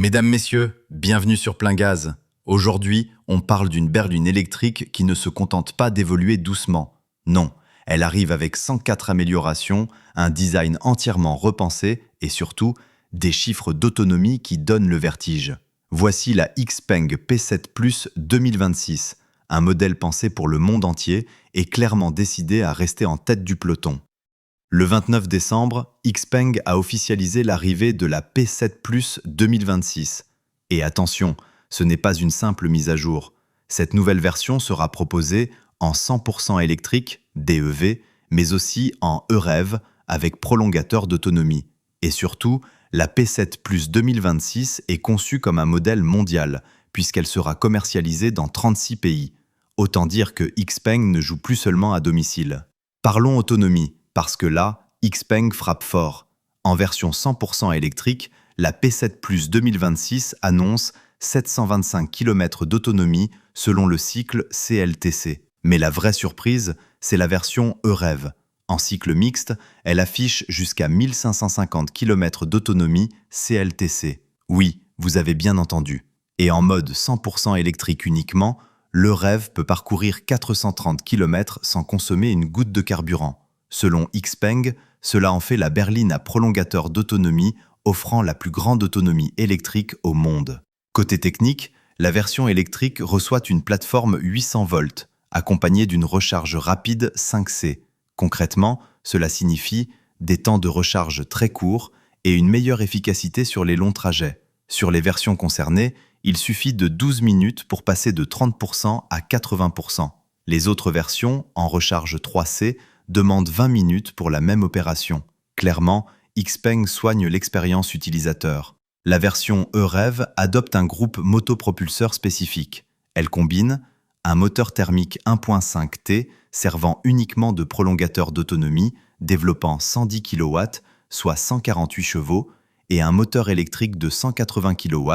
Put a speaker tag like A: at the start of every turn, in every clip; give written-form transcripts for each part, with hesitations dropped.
A: Mesdames, Messieurs, bienvenue sur Plein Gaz. Aujourd'hui, on parle d'une berline électrique qui ne se contente pas d'évoluer doucement. Non, elle arrive avec 104 améliorations, un design entièrement repensé et surtout, des chiffres d'autonomie qui donnent le vertige. Voici la Xpeng P7 Plus 2026, un modèle pensé pour le monde entier et clairement décidé à rester en tête du peloton. Le 29 décembre, Xpeng a officialisé l'arrivée de la P7 Plus 2026. Et attention, ce n'est pas une simple mise à jour. Cette nouvelle version sera proposée en 100% électrique, DEV, mais aussi en EREV avec prolongateur d'autonomie. Et surtout, la P7 Plus 2026 est conçue comme un modèle mondial, puisqu'elle sera commercialisée dans 36 pays. Autant dire que Xpeng ne joue plus seulement à domicile. Parlons autonomie. Parce que là, Xpeng frappe fort. En version 100% électrique, la P7 Plus 2026 annonce 725 km d'autonomie selon le cycle CLTC. Mais la vraie surprise, c'est la version EREV. En cycle mixte, elle affiche jusqu'à 1550 km d'autonomie CLTC. Oui, vous avez bien entendu. Et en mode 100% électrique uniquement, l'EREV peut parcourir 430 km sans consommer une goutte de carburant. Selon Xpeng, cela en fait la berline à prolongateur d'autonomie offrant la plus grande autonomie électrique au monde. Côté technique, la version électrique reçoit une plateforme 800 volts, accompagnée d'une recharge rapide 5C. Concrètement, cela signifie des temps de recharge très courts et une meilleure efficacité sur les longs trajets. Sur les versions concernées, il suffit de 12 minutes pour passer de 30% à 80%. Les autres versions, en recharge 3C, demande 20 minutes pour la même opération. Clairement, Xpeng soigne l'expérience utilisateur. La version EREV adopte un groupe motopropulseur spécifique. Elle combine un moteur thermique 1.5 T servant uniquement de prolongateur d'autonomie, développant 110 kW, soit 148 chevaux, et un moteur électrique de 180 kW,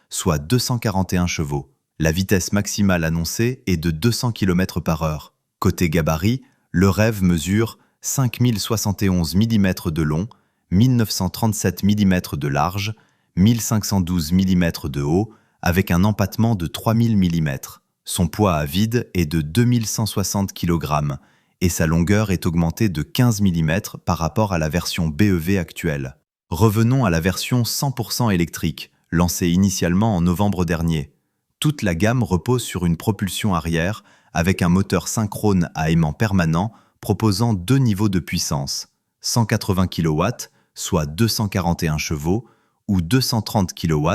A: soit 241 chevaux. La vitesse maximale annoncée est de 200 km/h. Côté gabarit, l'EREV mesure 5071 mm de long, 1937 mm de large, 1512 mm de haut, avec un empattement de 3000 mm. Son poids à vide est de 2160 kg et sa longueur est augmentée de 15 mm par rapport à la version BEV actuelle. Revenons à la version 100% électrique, lancée initialement en novembre dernier. Toute la gamme repose sur une propulsion arrière avec un moteur synchrone à aimant permanent proposant deux niveaux de puissance, 180 kW, soit 241 chevaux, ou 230 kW,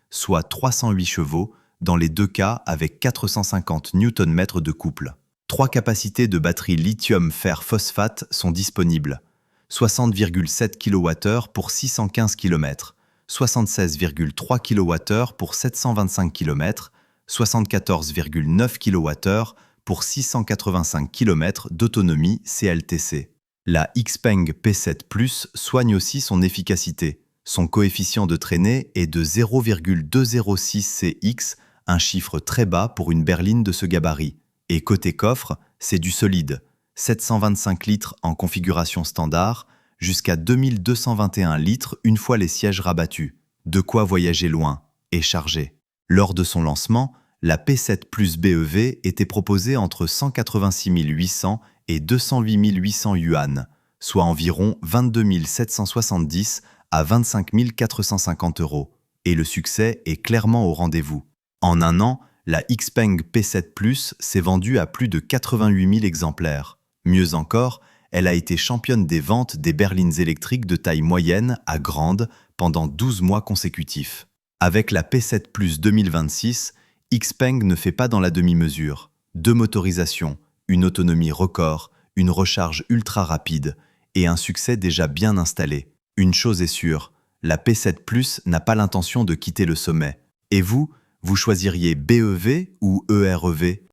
A: soit 308 chevaux, dans les deux cas avec 450 Nm de couple. Trois capacités de batterie lithium-fer-phosphate sont disponibles, 60,7 kWh pour 615 km, 76,3 kWh pour 725 km, 74,9 kWh pour 685 km d'autonomie CLTC. La Xpeng P7 Plus soigne aussi son efficacité. Son coefficient de traînée est de 0,206 CX, un chiffre très bas pour une berline de ce gabarit. Et côté coffre, c'est du solide. 725 litres en configuration standard, jusqu'à 2221 litres une fois les sièges rabattus. De quoi voyager loin et charger. Lors de son lancement, la P7 Plus BEV était proposée entre 186 800 et 208 800 yuan, soit environ 22 770 à 25 450 euros. Et le succès est clairement au rendez-vous. En un an, la Xpeng P7 Plus s'est vendue à plus de 88 000 exemplaires. Mieux encore, elle a été championne des ventes des berlines électriques de taille moyenne à grande pendant 12 mois consécutifs. Avec la P7 Plus 2026, Xpeng ne fait pas dans la demi-mesure. Deux motorisations, une autonomie record, une recharge ultra rapide et un succès déjà bien installé. Une chose est sûre, la P7 Plus n'a pas l'intention de quitter le sommet. Et vous choisiriez BEV ou EREV?